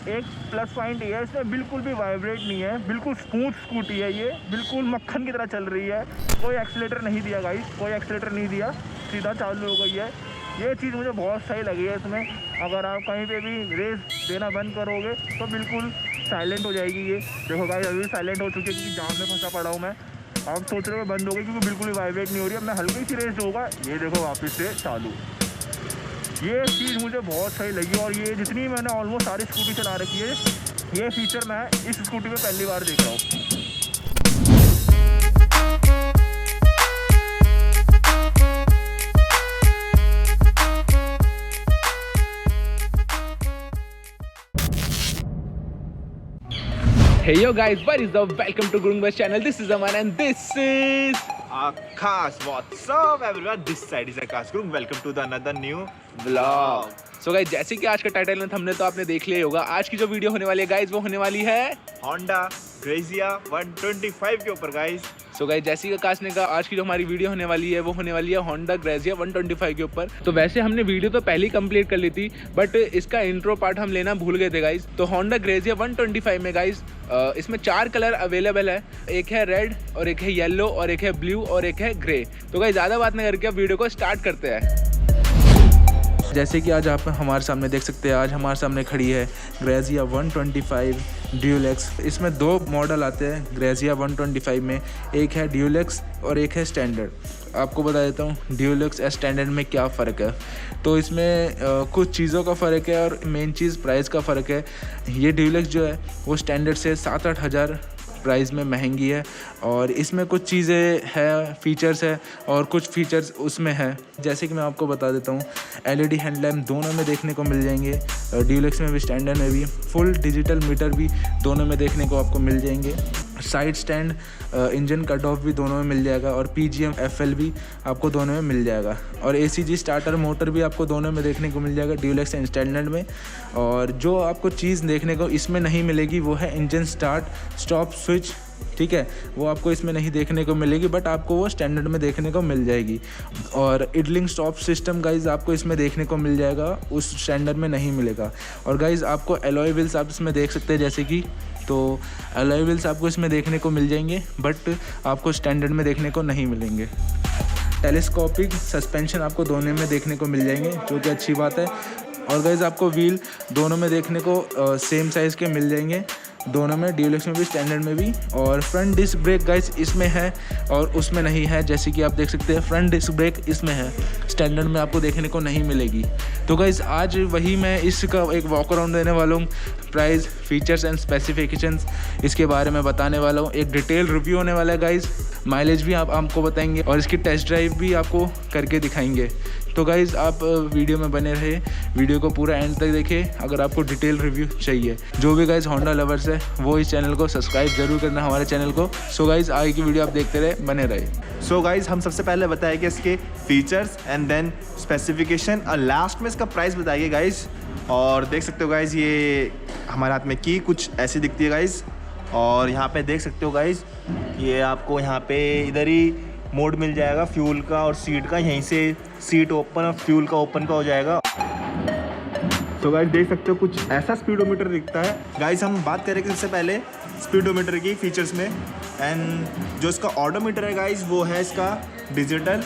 एक plus point ये है, इसमें बिल्कुल भी वाइब्रेट नहीं है, बिल्कुल स्मूथ स्कूटी है ये, बिल्कुल मक्खन की तरह चल रही है। कोई एक्सीलेटर नहीं दिया गाइस, कोई एक्सीलेटर नहीं दिया, सीधा चालू हो गई है। ये चीज़ मुझे बहुत सही लगी है इसमें। अगर आप कहीं पे भी रेस देना बंद करोगे तो बिल्कुल साइलेंट हो जाएगी ये। देखो गाइस अभी साइलेंट हो चुकी है क्योंकि जाम में फंसा पड़ा हूँ मैं। आप सोच रहे हो बंद हो गई क्योंकि बिल्कुल भी वाइब्रेट नहीं हो रही है। मैं हल्की सी रेस होगा, ये देखो वापस से चालू। ये चीज़ मुझे बहुत सही लगी और ये जितनी मैंने ऑलमोस्ट सारी स्कूटी चला रखी है, ये फीचर मैं इस स्कूटी में पहली बार देख रहा हूँ। Hey yo guys, what is up? Welcome to Gurung Bus channel. This is Aman and this is Akash. What's up everyone? This side is Akash Gurung. Welcome to the another new vlog. So guys, जैसे कि आज का title में हमने तो आपने देख लिया होगा, आज की जो वीडियो होने वाली है गाइज वो होने वाली है Honda Grazia 125 के ऊपर गाइज। सो गाइस जैसे कि आकाश ने कहा, आज की जो हमारी वीडियो होने वाली है वो होने वाली है Honda Grazia 125 के ऊपर। तो वैसे हमने वीडियो तो पहले ही कंप्लीट कर ली थी, बट इसका इंट्रो पार्ट हम लेना भूल गए थे गाइज। तो Honda Grazia 125 में गाइज इसमें 4 कलर अवेलेबल है, एक है रेड और एक है येलो और एक है ब्लू और एक है ग्रे। तो गाइज ज़्यादा बात नहीं करके अब वीडियो को स्टार्ट करते हैं। जैसे कि आज आप हमारे सामने देख सकते हैं, आज हमारे सामने खड़ी है Grazia 125 ड्यूलेक्स। इसमें 2 मॉडल आते हैं Grazia 125 में, एक है ड्यूलेक्स और एक है स्टैंडर्ड। आपको बता देता हूँ ड्यूलेक्स और स्टैंडर्ड में क्या फ़र्क है। तो इसमें कुछ चीज़ों का फ़र्क है और मेन चीज़ प्राइस का फ़र्क है। ये ड्यूलेक्स जो है वो स्टैंडर्ड से 7-8 हज़ार प्राइस में महंगी है और इसमें कुछ चीज़ें है, फीचर्स है और कुछ फीचर्स उसमें है। जैसे कि मैं आपको बता देता हूँ, LED हेडलैम्प दोनों में देखने को मिल जाएंगे, ड्यूलेक्स में भी स्टैंडर्ड में भी। फुल डिजिटल मीटर भी दोनों में देखने को आपको मिल जाएंगे। Side stand, engine cut off भी दोनों में मिल जाएगा और PGM FL भी आपको दोनों में मिल जाएगा और ACG स्टार्टर मोटर भी आपको दोनों में देखने को मिल जाएगा, ड्यूलेक्स एंड स्टैंडर्ड में। और जो आपको चीज़ देखने को इसमें नहीं मिलेगी वो है इंजन स्टार्ट स्टॉप स्विच, ठीक है, वो आपको इसमें नहीं देखने को मिलेगी, बट आपको वो स्टैंडर्ड में देखने को मिल जाएगी। और इडलिंग स्टॉप सिस्टम गाइज आपको इसमें देखने को मिल जाएगा, उस स्टैंडर्ड में नहीं मिलेगा। और गाइज आपको एलॉय व्हील्स आप इसमें देख सकते हैं, जैसे कि तो एलॉय व्हील्स आपको इसमें देखने को मिल जाएंगे, बट आपको स्टैंडर्ड में देखने को नहीं मिलेंगे। टेलीस्कोपिक सस्पेंशन आपको दोनों में देखने को मिल जाएंगे, जो कि अच्छी बात है। और गाइज आपको व्हील दोनों में देखने को सेम साइज़ के मिल जाएंगे, दोनों में, ड्यूलेक्स में भी स्टैंडर्ड में भी। और फ्रंट डिस्क ब्रेक गाइस इसमें है और उसमें नहीं है, जैसे कि आप देख सकते हैं फ्रंट डिस्क ब्रेक इसमें है, स्टैंडर्ड में आपको देखने को नहीं मिलेगी। तो गाइस आज वही मैं इसका एक वॉक अराउंड देने वाला हूँ, प्राइस, फीचर्स एंड स्पेसिफिकेशंस इसके बारे में बताने वाला हूँ। एक डिटेल रिव्यू होने वाला है गाइस, माइलेज भी आप आपको बताएंगे और इसकी टेस्ट ड्राइव भी आपको करके दिखाएंगे। तो गाइज़ आप वीडियो में बने रहे, वीडियो को पूरा एंड तक देखें अगर आपको डिटेल रिव्यू चाहिए। जो भी गाइज़ होंडा लवर्स है वो इस चैनल को सब्सक्राइब जरूर करना, हमारे चैनल को। सो गाइज़ आगे की वीडियो आप देखते रहे, बने रहे। सो गाइज हम सबसे पहले बताएंगे इसके फीचर्स एंड देन स्पेसिफिकेशन और लास्ट में इसका प्राइस बताइए गाइज। और देख सकते हो गाइज ये हमारे हाथ में की कुछ ऐसी दिखती है गाइज। और यहाँ पे देख सकते हो गाइज, ये आपको यहाँ पे इधर ही मोड मिल जाएगा फ्यूल का और सीट का, यहीं से सीट ओपन और फ्यूल का ओपन का हो जाएगा। तो गाइस देख सकते हो कुछ ऐसा स्पीडोमीटर दिखता है। गाइस हम बात करेंगे सबसे पहले स्पीडोमीटर की फीचर्स में। एंड जो इसका ऑडोमीटर है गाइस वो है इसका डिजिटल।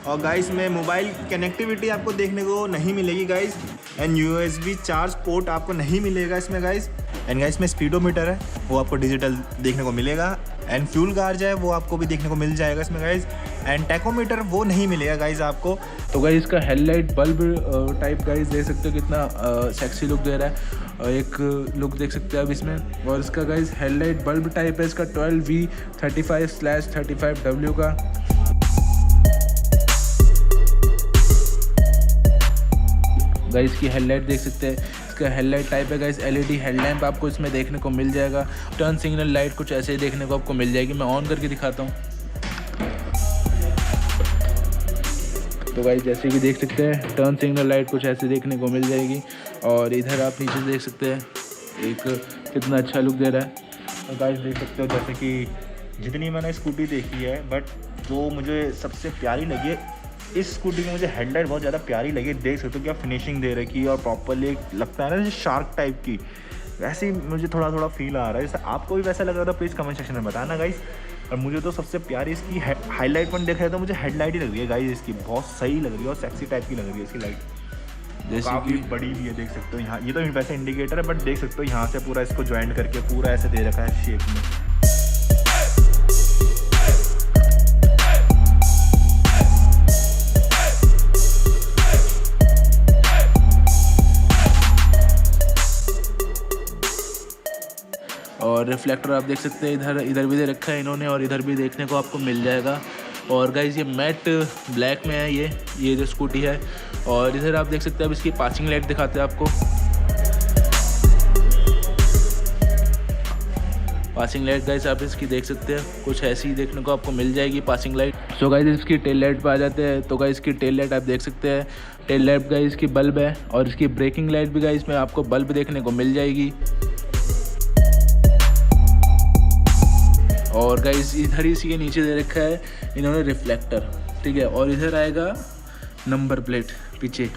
और गाइस में मोबाइल कनेक्टिविटी आपको देखने को नहीं मिलेगी guys. And USB charge port आपको नहीं मिलेगा इसमें गाइस। एंड गाइस में स्पीडोमीटर है वो आपको डिजिटल देखने को मिलेगा। एंड फ्यूल गार्ज है वो आपको भी देखने को मिल जाएगा इसमें गाइस। एंड टैकोमीटर वो नहीं मिलेगा गाइस आपको। तो गाइस इसका हेडलाइट बल्ब टाइप गाइस देख सकते हो कितना सेक्सी लुक दे रहा है, और एक लुक देख सकते हैं आप इसमें। और इसका गाइस हेडलाइट बल्ब टाइप है इसका 12V35/35W का। गाइस की हेडलाइट देख सकते हैं, इसका हेडलाइट टाइप है गाइस LED हेडलैम्प आपको इसमें देखने को मिल जाएगा। टर्न सिग्नल लाइट कुछ ऐसे ही देखने को आपको मिल जाएगी, मैं ऑन करके दिखाता हूँ। तो गाइस जैसे कि देख सकते हैं टर्न सिग्नल लाइट कुछ ऐसे देखने को मिल जाएगी। और इधर आप नीचे देख सकते हैं एक कितना अच्छा लुक दे रहा है। तो गाइस देख सकते हो जैसे कि जितनी मैंने स्कूटी देखी है, बट जो मुझे सबसे प्यारी लगी है इस स्कूटी की, मुझे हेडलाइट बहुत ज़्यादा प्यारी लगी। देख सकते हो क्या फिनिशिंग दे रखी है और प्रॉपरली लगता है ना जैसे शार्क टाइप की, वैसे ही मुझे थोड़ा थोड़ा फील आ रहा है। जैसे आपको भी वैसा लग रहा था प्लीज़ कमेंट सेक्शन में बताना गाइस। और मुझे तो सबसे प्यारी इसकी हाईलाइट पॉइंट देखा है तो मुझे हेडलाइट ही लग रही है गाइस, इसकी बहुत सही लग रही है और सेक्सी टाइप की लग रही है इसकी लाइट। जैसे काफ़ी कि बड़ी भी है, देख सकते हो यहाँ। ये तो वैसे इंडिकेटर है बट देख सकते हो यहाँ से पूरा इसको ज्वाइंट करके पूरा ऐसे दे रखा है शेप में। और रिफ्लेक्टर आप देख सकते हैं इधर भी दे रखा है इन्होंने, और इधर भी देखने को आपको मिल जाएगा। और गाइज ये मैट ब्लैक में है ये जो स्कूटी है। और इधर आप देख सकते हैं, अब इसकी पासिंग लाइट दिखाते हैं आपको। पासिंग लाइट गाइज आप इसकी देख सकते हैं, कुछ ऐसी देखने को आपको मिल जाएगी पासिंग लाइट। सो गाइज इसकी टेल लाइट पे आ जाते हैं। तो गाइज इसकी टेल लाइट आप देख सकते हैं, टेल लाइट गाइज इसकी बल्ब है, और इसकी ब्रेकिंग लाइट भी गाइज इसमें आपको बल्ब देखने को मिल जाएगी। और गाइस इधर ही इसी के नीचे दे रखा है इन्होंने रिफ्लेक्टर, ठीक है। और इधर आएगा नंबर प्लेट पीछे,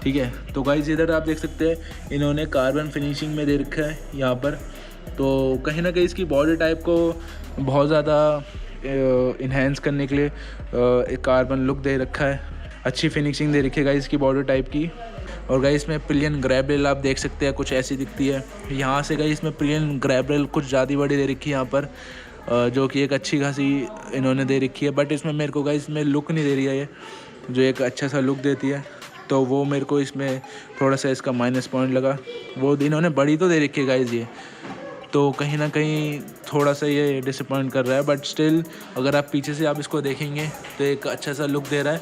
ठीक है। तो गाइस इधर आप देख सकते हैं इन्होंने कार्बन फिनिशिंग में दे रखा है यहाँ पर। तो कहीं ना कहीं इसकी बॉडी टाइप को बहुत ज़्यादा इन्हेंस करने के लिए एक कार्बन लुक दे रखा है, अच्छी फिनिशिंग दे रखी है गाइस इसकी बॉडी टाइप की। और गाइस इसमें पिलियन ग्रैब रेल आप देख सकते हैं, कुछ ऐसी दिखती है यहाँ से गाइस इसमें पिलियन ग्रैब रेल कुछ ज़्यादा बड़ी दे रखी है यहाँ पर, जो कि एक अच्छी खासी इन्होंने दे रखी है। बट इसमें मेरे को गाइस इसमें लुक नहीं दे रही है ये, जो एक अच्छा सा लुक देती है। तो वो मेरे को इसमें थोड़ा सा इसका माइनस पॉइंट लगा। वो इन्होंने बड़ी तो दे रखी है गाइस ये, तो कहीं ना कहीं थोड़ा सा ये डिसअपॉइंट कर रहा है। बट स्टिल अगर आप पीछे से आप इसको देखेंगे तो एक अच्छा सा लुक दे रहा है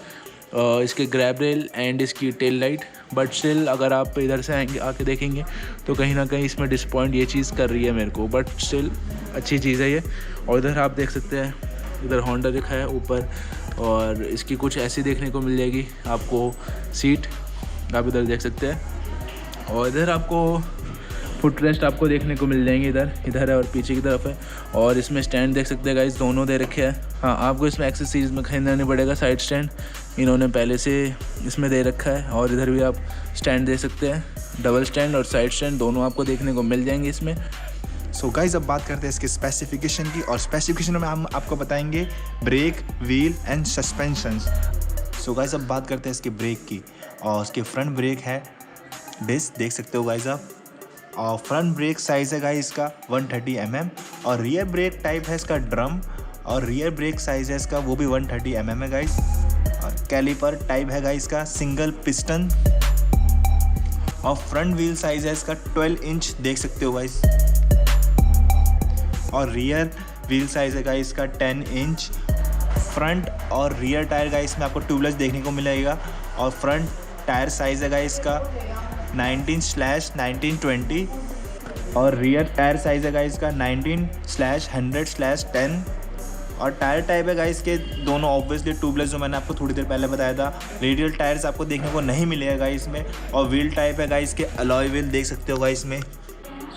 इसके ग्रैब रेल एंड इसकी टेल लाइट। बट स्टिल अगर आप इधर से आके देखेंगे तो कहीं ना कहीं इसमें डिसअपॉइंट ये चीज़ कर रही है मेरे को। बट स्टिल अच्छी चीज़ है ये। और इधर आप देख सकते हैं इधर होंडा लिखा है ऊपर, और इसकी कुछ ऐसी देखने को मिल जाएगी आपको सीट, आप इधर देख सकते हैं। और इधर आपको फुट रेस्ट आपको देखने को मिल जाएंगे, इधर है और पीछे की तरफ है। और इसमें स्टैंड देख सकते हैं गाइस, दोनों दे रखे हैं। हाँ, आपको इसमें एक्सेसरीज में खरीदना नहीं पड़ेगा, साइड स्टैंड इन्होंने पहले से इसमें दे रखा है। और इधर भी आप स्टैंड दे सकते हैं, डबल स्टैंड और साइड स्टैंड दोनों आपको देखने को मिल जाएंगे इसमें। सो गाइज अब बात करते हैं इसके स्पेसिफिकेशन की, और स्पेसिफिकेशन में हम आपको बताएंगे brake, wheel and suspension. So guys अब बात करते हैं इसके ब्रेक की, और उसके फ्रंट ब्रेक है डिस्क, देख सकते हो गाइज आप। और फ्रंट ब्रेक साइज़ है गाइज इसका 130 mm, और रियर ब्रेक टाइप है इसका ड्रम, और रियर ब्रेक साइज़ है इसका वो भी 130 mm है गाइज। और कैलिपर टाइप है गाइज इसका सिंगल पिस्टन, और फ्रंट व्हील साइज़ है इसका 12 इंच, देख सकते हो गाइज। और रियर व्हील साइज़ है गाइस इसका 10 इंच। फ्रंट और रियर टायर गाइस में आपको ट्यूबलेस देखने को मिलेगा। और फ्रंट टायर साइज़ है गाइस इसका 19/1920, और रियर टायर साइज़ है गाइस इसका 19/100/10। और टायर टाइप है गाइस के दोनों ऑब्वियसली ट्यूबलेस, जो मैंने आपको थोड़ी देर पहले बताया था। रेडियल टायर्स आपको देखने को नहीं मिलेगा गाइस में। और व्हील टाइप है गाइस के अलॉय व्हील, देख सकते हो गाइस में।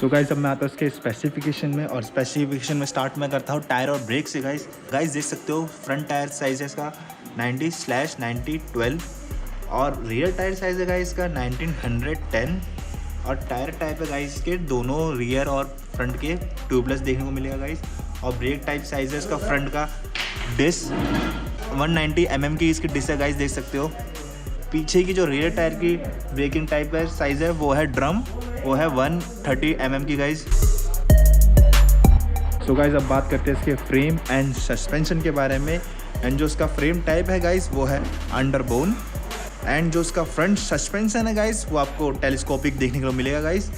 सो गाइस अब मैं आता हूँ इसके स्पेसिफिकेशन में, और स्पेसिफिकेशन में स्टार्ट मैं करता हूँ टायर और ब्रेक से गाइस देख सकते हो फ्रंट टायर साइज़ है इसका 90/9012, और रियर टायर साइज़ है गाइस इसका 1910। और टायर टाइप है गाइस के दोनों रियर और फ्रंट के ट्यूबलेस देखने को मिलेगा गाइस। और ब्रेक टाइप साइज़ है इसका फ्रंट का डिस्क 190 mm की इसकी डिस्क है गाइस, देख सकते हो। पीछे की जो रियर टायर की ब्रेकिंग टाइप का साइज़ है वो है ड्रम, वो है 130 mm की गाइस। सो गाइस अब बात करते हैं इसके फ्रेम एंड सस्पेंशन के बारे में। एंड जो इसका फ्रेम टाइप है गाइस वो है अंडरबोन, एंड जो इसका फ्रंट सस्पेंशन है गाइस वो आपको टेलीस्कोपिक देखने को मिलेगा गाइस।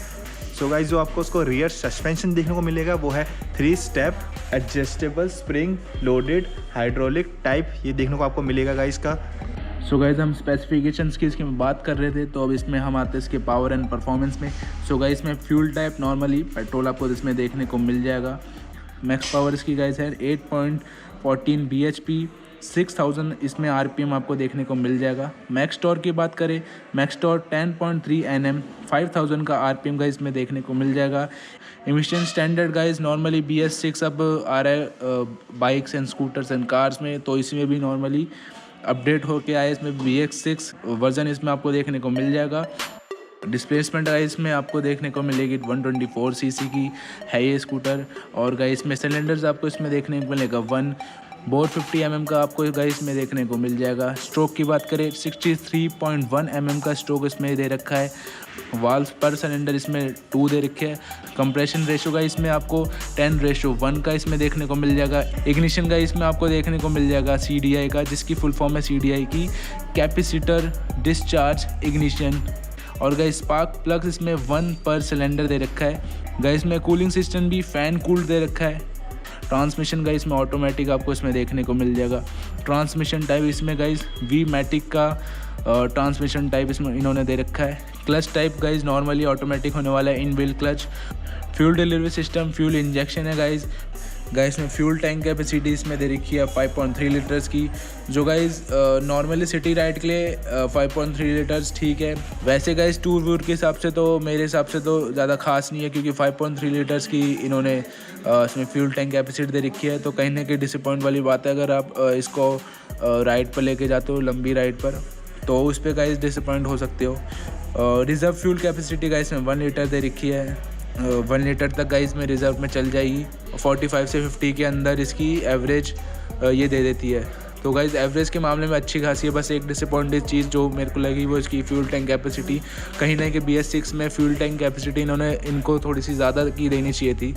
सो गाइस जो आपको उसको रियर सस्पेंशन देखने को मिलेगा वो है 3 step adjustable spring loaded hydraulic type, ये देखने को आपको मिलेगा गाइस का। सो गाइस हम स्पेसिफिकेशंस की इसकी बात कर रहे थे, तो अब इसमें हम आते हैं इसके पावर एंड परफॉर्मेंस में। सो गाइस इसमें फ्यूल टाइप नॉर्मली पेट्रोल आपको इसमें देखने को मिल जाएगा। मैक्स पावर इसकी गाइस है 8.14 bhp, 6000 इसमें RPM आपको देखने को मिल जाएगा। मैक्स टॉर्क की बात करें, मैक्स टॉर्क 10.3 Nm, 5000 का RPM गाइस में देखने को मिल जाएगा। Emission standard guys normally BS6 अब आ रहा है bikes and scooters and cars में, तो इसमें भी नॉर्मली अपडेट होके आए, इसमें BS6 वर्जन इसमें आपको देखने को मिल जाएगा। डिस्प्लेसमेंट गाइस में आपको देखने को मिलेगी 124 सीसी की है ये स्कूटर। और गाइस में सिलेंडर्स आपको इसमें देखने को मिलेगा 1 बोर 50 mm का आपको गाइस में देखने को मिल जाएगा। स्ट्रोक की बात करें 63.1 mm का स्ट्रोक इसमें दे रखा है। वाल्व पर सिलेंडर इसमें 2 दे रखे हैं। कंप्रेशन रेशो का इसमें आपको 10:1 का इसमें देखने को मिल जाएगा। इग्निशन का इसमें आपको देखने को मिल जाएगा CDI का, जिसकी फुल फॉर्म है CDI की कैपेसिटर डिस्चार्ज इग्निशन। और गाइस स्पार्क प्लग्स इसमें 1 पर सिलेंडर दे रखा है। गाइस में कूलिंग सिस्टम भी फ़ैन कूल्ड दे रखा है। ट्रांसमिशन गाइस में ऑटोमेटिक आपको इसमें देखने को मिल जाएगा। ट्रांसमिशन टाइप इसमें गाइस V-मैटिक का ट्रांसमिशन टाइप इसमें इन्होंने दे रखा है। Clutch type guys normally automatic होने वाला है, इन wheel clutch. Fuel delivery system fuel injection है गाइस में फ्यूल टैंक कैपेसिटी इसमें दे रखी है 5.3 लीटर्स की, जो गाइस नॉर्मली सिटी राइड के लिए 5.3 लीटर्स ठीक है। वैसे गाइस टूर वूर के हिसाब से तो मेरे हिसाब से तो ज़्यादा खास नहीं है, क्योंकि 5.3 लीटर्स की इन्होंने इसमें फ्यूल टैंक कैपेसिटी दे रखी है। तो कहीं ना कहीं डिसअपॉइंट वाली बात है अगर आप इसको राइड पर लेके जाते हो लंबी राइड पर, तो उस पर गाइस डिसअपॉइंट हो सकते हो। रिजर्व फ्यूल कैपेसिटी गाइस में 1 लीटर दे रखी है। 1 लीटर तक गाइस में रिज़र्व में चल जाएगी। 45 से 50 के अंदर इसकी एवरेज ये दे देती है। तो गाइस एवरेज के मामले में अच्छी खासी है। बस एक डिसअपॉइंटेड चीज़ जो मेरे को लगी वो इसकी फ्यूल टैंक कैपेसिटी। कहीं ना कि BS6 में फ्यूल टैंक कैपेसिटी इनको थोड़ी सी ज़्यादा की देनी चाहिए थी।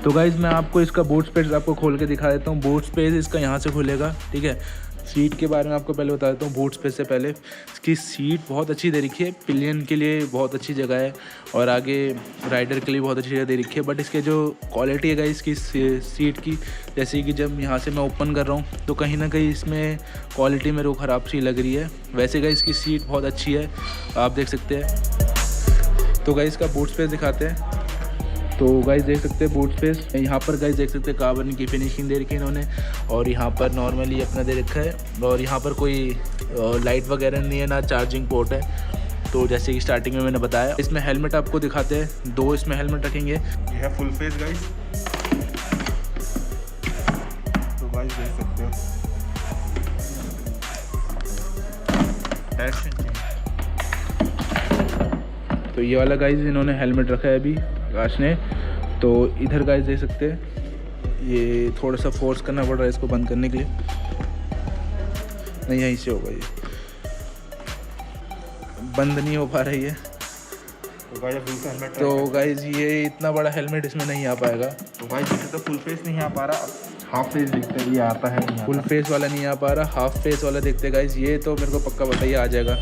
तो गाइस मैं आपको इसका बूट स्पेस आपको खोल के दिखा देता हूँ। बूट स्पेस इसका यहाँ से खुलेगा, ठीक है। सीट के बारे में आपको पहले बता देता हूँ। बूट स्पेस से पहले इसकी सीट बहुत अच्छी दे रखी है, पिलियन के लिए बहुत अच्छी जगह है और आगे राइडर के लिए बहुत अच्छी जगह दे रखी है। बट इसके जो क्वालिटी है गाइस इसकी सीट की, जैसे कि जब यहाँ से मैं ओपन कर रहा हूँ तो कहीं ना कहीं इसमें क्वालिटी मेरे को ख़राब सी लग रही है। वैसे गाइस इसकी सीट बहुत अच्छी है, आप देख सकते हैं। तो गाइस इसका बूट स्पेस दिखाते हैं। तो गाइस देख सकते हैं बूट स्पेस, यहाँ पर गाइस देख सकते हैं कार्बन की फिनिशिंग दे रखी है इन्होंने, और यहाँ पर नॉर्मली अपना दे रखा है। और यहाँ पर कोई लाइट वगैरह नहीं है, ना चार्जिंग पोर्ट है। तो जैसे कि स्टार्टिंग में मैंने बताया, इसमें हेलमेट आपको दिखाते हैं। 2 इसमें हेलमेट रखेंगे। ये है फुल फेस गाइस, तो गाइस देख सकते हो। तो ये वाला गाइस इन्होंने हेलमेट रखा है अभी आकाश ने। तो इधर गाइस देख सकते हैं, ये थोड़ा सा फोर्स करना पड़ रहा है इसको बंद करने के लिए। नहीं, यहीं से होगा, ये बंद नहीं हो पा रही है। तो गाइस ये इतना बड़ा हेलमेट इसमें नहीं आ पाएगा। तो गाइस इसे तो फुल फेस नहीं आ पा रहा, हाफ फेस दिखता है, ये आता है। फुल फेस वाला नहीं आ पा रहा, हाफ फेस वाला देखते गाइस। ये तो मेरे को पक्का बताइए आ जाएगा।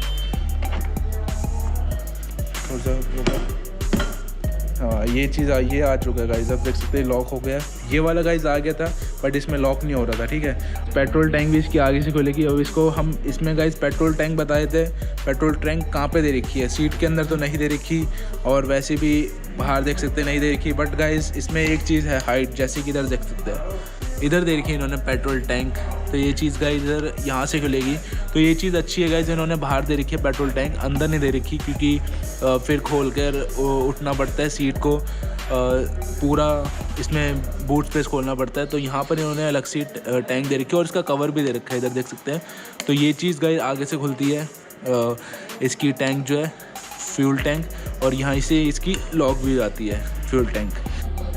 हाँ ये चीज़ ये आ चुका है गाइस, अब देख सकते हैं लॉक हो गया। ये वाला गाइस आ गया था बट इसमें लॉक नहीं हो रहा था, ठीक है। पेट्रोल टैंक भी इसकी आगे से खुलेगी। अब इसको हम इसमें गाइस पेट्रोल टैंक बताए थे। पेट्रोल टैंक कहाँ पे दे रखी है? सीट के अंदर तो नहीं दे रखी, और वैसे भी बाहर देख सकते नहीं दे रखी। बट गाइस इसमें एक चीज़ है हाइट, जैसे कि इधर देख सकते हैं, इधर दे रखी है इन्होंने पेट्रोल टैंक। तो ये चीज़ गाइस इधर यहाँ से खुलेगी। तो ये चीज़ अच्छी है गाइस, इन्होंने बाहर दे रखी है पेट्रोल टैंक, अंदर नहीं दे रखी, क्योंकि फिर खोल कर उठना पड़ता है सीट को, पूरा इसमें बूट स्पेस खोलना पड़ता है। तो यहाँ पर इन्होंने अलग सी टैंक दे रखी है और इसका कवर भी दे रखा है, इधर देख सकते हैं। तो ये चीज़ गाइस आगे से खुलती है इसकी टैंक जो है फ्यूल टैंक, और यहाँ से इसकी लॉक भी आती है फ्यूल टैंक।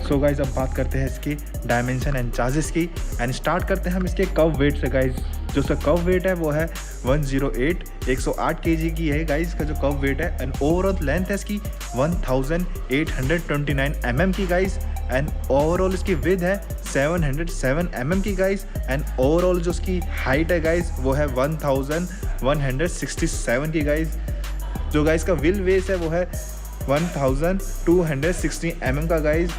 सो गाइज अब बात करते हैं इसकी डायमेंशन एंड चार्जेस की, एंड स्टार्ट करते हैं हम इसके कव वेट से गाइज। जो उसका कव वेट है वो है 108 kg की है गाइज का जो कव वेट है। एंड ओवरऑल लेंथ है इसकी 1829 mm की गाइज। एंड ओवरऑल इसकी विड्थ है 707 mm की गाइज। एंड ओवरऑल जो उसकी हाइट है गाइज वो है 1167 की गाइज। जो गाइज का व्हील बेस है वो है 1260 mm का गाइज।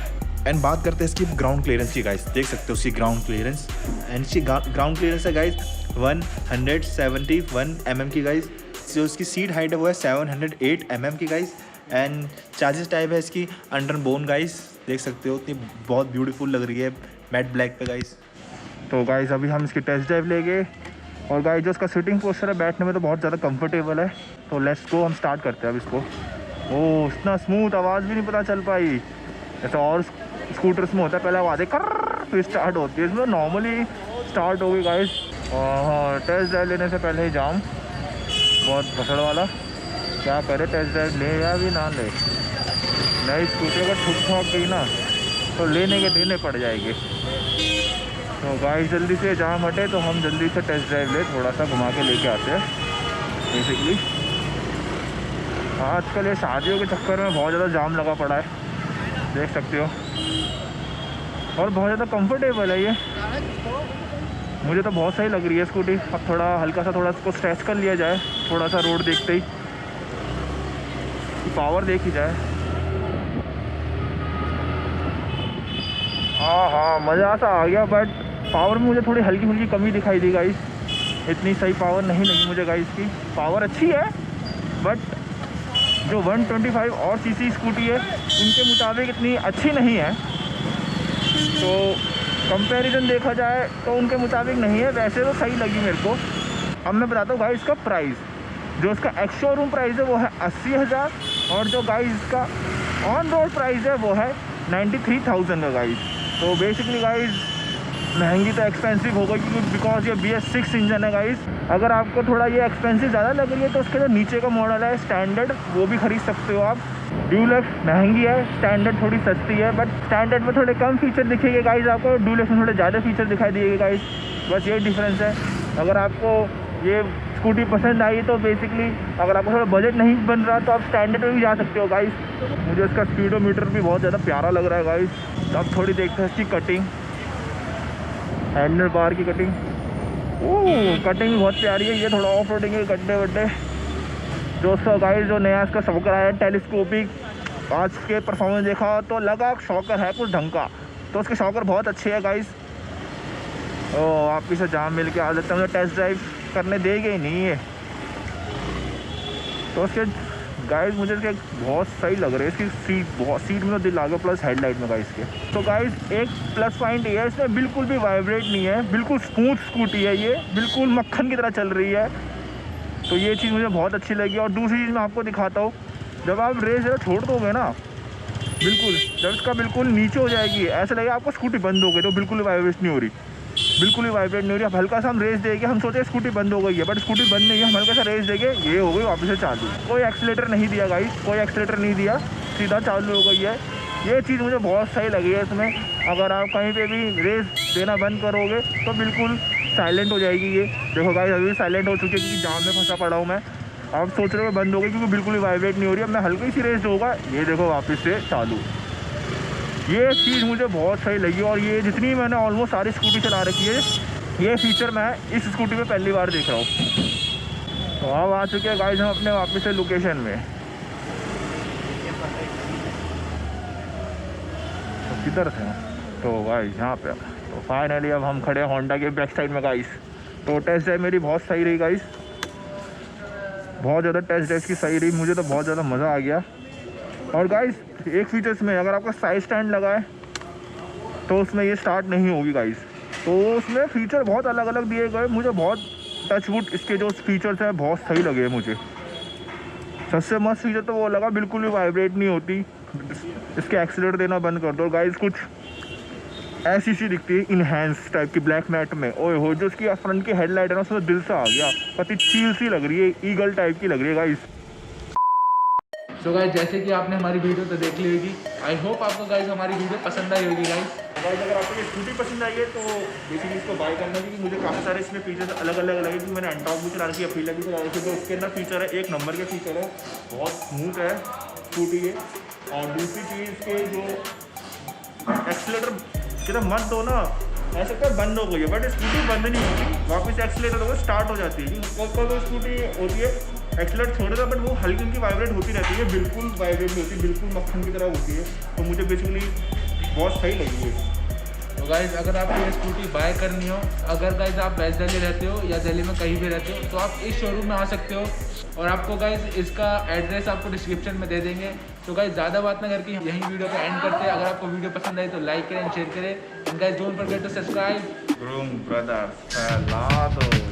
एंड बात करते हैं इसकी ग्राउंड क्लियरेंस की गाइज, देख सकते हो उसकी ग्राउंड क्लियरेंस। एंड इसकी ग्राउंड क्लियरेंस है गाइज 171 mm की गाइज। जो इसकी सीट हाइट है वो है 708 mm की गाइज। एंड चार्जेस टाइप है इसकी अंडर बोन गाइज, देख सकते हो इतनी बहुत ब्यूटीफुल लग रही है मैट ब्लैक पे गाइज। तो गाइज अभी हम इसकी टेस्ट ड्राइव लेंगे, और गाइज जो उसका सिटिंग पोस्चर है बैठने में तो बहुत ज़्यादा कंफर्टेबल है। तो लेट्स गो, हम स्टार्ट करते हैं अब इसको। ओह इतना स्मूथ, आवाज़ भी नहीं पता चल पाई, ऐसा और स्कूटर्स में होता है पहले आवाज़ कर फिर स्टार्ट होती है, इसमें नॉर्मली स्टार्ट हो गई गाइस। हाँ टेस्ट ड्राइव लेने से पहले ही जाम बहुत भसड़ वाला। क्या करे, टेस्ट ड्राइव ले या भी ना ले। नई स्कूटी अगर ठुक ठोक गई ना तो लेने के देने पड़ जाएगी। तो गाइस जल्दी से जाम हटे तो हम जल्दी से टेस्ट ड्राइव ले, थोड़ा सा घुमा के लेके आते हैं। बेसिकली आजकल ये शादियों के चक्कर में बहुत ज़्यादा जाम लगा पड़ा है, देख सकते हो, और बहुत ज़्यादा कंफर्टेबल है ये। मुझे तो बहुत सही लग रही है स्कूटी। अब थोड़ा हल्का सा थोड़ा इसको स्ट्रेच कर लिया जाए, थोड़ा सा रोड देखते ही, पावर देख ही जाए। हाँ मज़ा सा आ गया, बट पावर में मुझे थोड़ी हल्की फुल्की कमी दिखाई दी गाइस। इतनी सही पावर नहीं लगी मुझे गाइस की। पावर अच्छी है बट जो 125 और सीसी स्कूटी है उनके मुताबिक इतनी अच्छी नहीं है। तो कंपैरिजन देखा जाए तो उनके मुताबिक नहीं है। वैसे तो सही लगी मेरे को। अब मैं बताता हूँ गाइस इसका प्राइस। जो इसका एक्स शोरूम प्राइस है वो है 80,000 और जो गाइस इसका ऑन रोड प्राइस है वो है 93,000 का गाइस। तो बेसिकली गाइस महंगी तो एक्सपेंसिव होगा क्योंकि बिकॉज ये BS6 इंजन है गाइस। अगर आपको थोड़ा ये एक्सपेंसिव ज़्यादा लग रही है तो उसके जो नीचे का मॉडल है स्टैंडर्ड, वो भी खरीद सकते हो आप। ड्यूलक्स महंगी है, स्टैंडर्ड थोड़ी सस्ती है, बट स्टैंडर्ड में थोड़े कम फीचर दिखेंगे गाइस आपको, ड्यूलक्स में थोड़े ज़्यादा फीचर दिखाई देंगे गाइस। बस यही डिफरेंस है। अगर आपको ये स्कूटी पसंद आई तो बेसिकली अगर आपको थोड़ा बजट नहीं बन रहा तो आप स्टैंडर्ड में भी जा सकते हो गाइस। मुझे इसका स्पीडोमीटर भी बहुत ज़्यादा प्यारा लग रहा है गाइस। अब थोड़ी देखते हैं इसकी कटिंग, हैंडल बार की कटिंग। कटिंग भी बहुत प्यारी है। ये थोड़ा ऑफ रोडिंग के गड्ढे वड्ढे। दोस्तों गाइस जो नया इसका शॉकर आया है टेलीस्कोपिक, आज के परफॉर्मेंस देखा तो लगा शॉकर है कुछ ढंग का। तो उसके शॉकर बहुत अच्छे है गाइस। आप इसे जाम मिल के आ जाते हैं, मुझे टेस्ट ड्राइव करने देंगे ही नहीं है। तो उसके गाइस मुझे इसके बहुत सही लग रहे हैं। इसकी सीट में तो दिल आ गया, प्लस हेडलाइट में गाइस के। तो गाइस एक प्लस पॉइंट ये है, इसमें बिल्कुल भी वाइब्रेट नहीं है, बिल्कुल स्मूथ स्कूटी है ये, बिल्कुल मक्खन की तरह चल रही है। तो ये चीज़ मुझे बहुत अच्छी लगी। और दूसरी चीज़ मैं आपको दिखाता हूँ, जब आप रेस छोड़ दोगे ना, बिल्कुल जब इसका बिल्कुल नीचे हो जाएगी ऐसा लगेगा आपको स्कूटी बंद हो गई, तो बिल्कुल वाइब्रेट नहीं हो रही, बिल्कुल ही वाइब्रेट नहीं हो रही। अब हल्का सा हम रेस देंगे, हम सोचे स्कूटी बंद हो गई है, बट स्कूटी बंद नहीं है। हम हल्का सा रेस देंगे, ये हो गई वापस से चालू। कोई एक्सीलेटर नहीं दिया गाइस, कोई एक्सीलेटर नहीं दिया, सीधा चालू हो गई है। ये चीज़ मुझे बहुत सही लगी है इसमें। अगर आप कहीं पे भी रेस देना बंद करोगे तो बिल्कुल साइलेंट हो जाएगी ये। देखो गाइस अभी साइलेंट हो चुकी है क्योंकि जाम में फंसा पड़ा हूँ मैं। आप सोच रहे हो बंद हो गई क्योंकि बिल्कुल ही वाइब्रेट नहीं हो रही है। अब मैं हल्की सी रेस दूँगा, ये देखो वापस से चालू। ये चीज़ मुझे बहुत सही लगी। और ये जितनी मैंने ऑलमोस्ट सारी स्कूटी चला रखी है, ये फीचर मैं इस स्कूटी पे पहली बार देख रहा हूँ। तो अब आ चुके हैं गाइस हम अपने वापस से लोकेशन में। तो किधर थे? तो गाइस यहाँ पे। तो फाइनली अब हम खड़े हैं होंडा के बैक साइड में गाइस। तो टेस्ट ड्राइव मेरी बहुत सही रही गाइस, बहुत ज़्यादा टेस्ट ड्राइव की सही रही। मुझे तो बहुत ज़्यादा मज़ा आ गया। और गाइस एक फीचर्स में अगर आपका साइड स्टैंड लगा है तो उसमें ये स्टार्ट नहीं होगी गाइस। तो उसमें फीचर बहुत अलग अलग दिए गए। मुझे बहुत टचवुड इसके जो फीचर्स हैं बहुत सही लगे मुझे। सबसे मस्त फीचर तो वो लगा, बिल्कुल भी वाइब्रेट नहीं होती। इसके एक्सीलेटर देना बंद कर दो गाइस, कुछ ऐसी सी दिखती है इनहेंस टाइप की ब्लैक मैट में। ओए हो, जो उसकी फ्रंट की हेडलाइट है ना उसमें दिल से आ गया, पति चील सी लग रही है, ईगल टाइप की लग रही है गाइस। सो गाइस जैसे कि आपने हमारी वीडियो तो देख ली होगी, आई होप आपको गाइस हमारी वीडियो पसंद आई होगी गाइस। अगर आपको ये स्कूटी पसंद आई है तो बेसिकली इसको बाय करना है क्योंकि मुझे काफ़ी सारे इसमें फीचर्स अलग अलग लगे। क्योंकि मैंने एंटॉक भी चला रखी है, अपीला भी चला रखी है। तो उसके अंदर फीचर है, एक नंबर के फीचर है, बहुत स्मूथ है स्कूटी ये। और दूसरी चीज़ के जो एक्सीलेटर की तरफ मत दो ना, ऐसा क्या बंद हो गई है, बट स्कूटी बंद नहीं होती, वापस एक्सीलेटर होगा स्टार्ट हो जाती है। कोई स्कूटी होती है एक्सीलेटर छोड़ देता बट वो हल्की हल्की वाइब्रेट होती रहती है, बिल्कुल वाइब्रेट नहीं होती, बिल्कुल मक्खन की तरह होती है। तो मुझे बेसिकली बहुत सही लगी है। तो गाइज अगर आपको ये स्कूटी बाय करनी हो, अगर गाइज आप वेस्ट दिल्ली रहते हो या दिल्ली में कहीं भी रहते हो तो आप इस शोरूम में आ सकते हो। और आपको गाइज इसका एड्रेस आपको डिस्क्रिप्शन में दे देंगे। तो गाइज ज़्यादा बात ना करके यहीं वीडियो को एंड करते हैं। अगर आपको वीडियो पसंद आई तो लाइक करें, शेयर करें। And guys don't forget to subscribe. Vroom Brothers फैला दो।